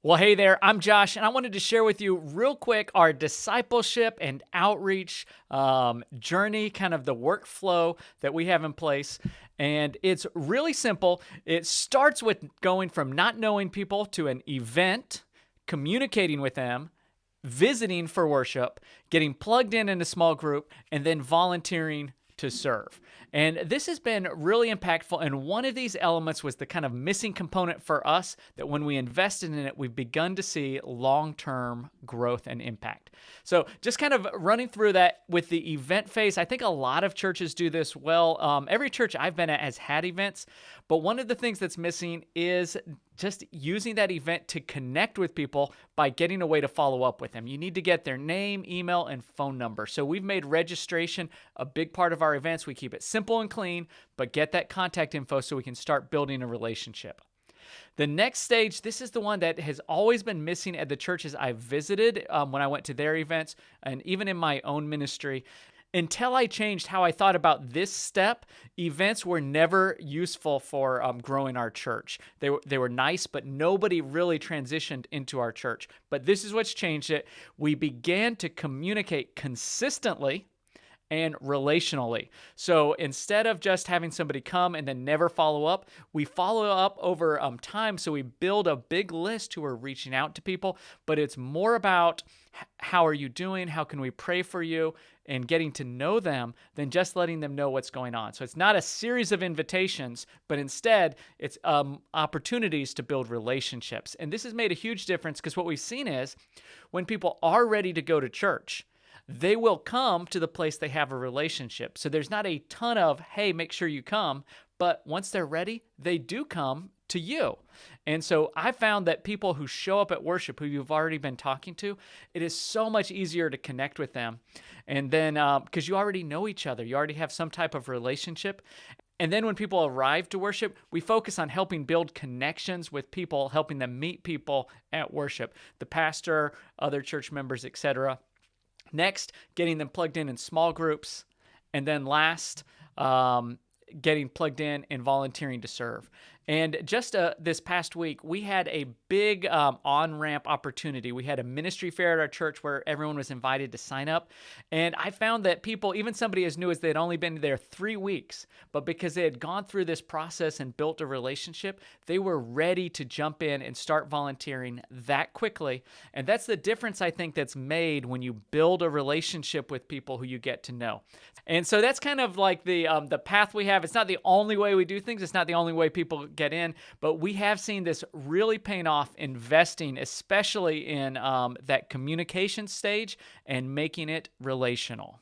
Well, hey there, I'm Josh, and I wanted to share with you real quick our discipleship and outreach journey, kind of the workflow that we have in place. And it's really simple. It starts with going from not knowing people to an event, communicating with them, visiting for worship, getting plugged in a small group, and then volunteering to serve. And this has been really impactful. And one of these elements was the kind of missing component for us that when we invested in it, we've begun to see long-term growth and impact. So just kind of running through that with the event phase, I think a lot of churches do this well. Every church I've been at has had events, but one of the things that's missing is just using that event to connect with people by getting a way to follow up with them. You need to get their name, email, and phone number. So we've made registration a big part of our events. We keep it simple and clean, but get that contact info so we can start building a relationship. The next stage, this is the one that has always been missing at the churches I've visited when I went to their events and even in my own ministry. Until I changed how I thought about this step, events were never useful for growing our church. They were nice, but nobody really transitioned into our church. But this is what's changed it. We began to communicate consistently and relationally. So instead of just having somebody come and then never follow up, we follow up over time. So we build a big list who are reaching out to people, but it's more about how are you doing? How can we pray for you? And getting to know them than just letting them know what's going on. So it's not a series of invitations, but instead it's opportunities to build relationships. And this has made a huge difference because what we've seen is when people are ready to go to church, they will come to the place they have a relationship. So there's not a ton of, hey, make sure you come. But once they're ready, they do come to you. And so I found that people who show up at worship, who you've already been talking to, it is so much easier to connect with them. And then, because you already know each other, you already have some type of relationship. And then when people arrive to worship, we focus on helping build connections with people, helping them meet people at worship, the pastor, other church members, etc. Next, getting them plugged in small groups. And then last, getting plugged in and volunteering to serve. And just this past week, we had a big on-ramp opportunity. We had a ministry fair at our church where everyone was invited to sign up. And I found that people, even somebody as new as they'd only been there 3 weeks, but because they had gone through this process and built a relationship, they were ready to jump in and start volunteering that quickly. And that's the difference, I think, that's made when you build a relationship with people who you get to know. And so that's kind of like the path we have. It's not the only way we do things. It's not the only way people get in, but we have seen this really paying off investing, especially in that communication stage and making it relational.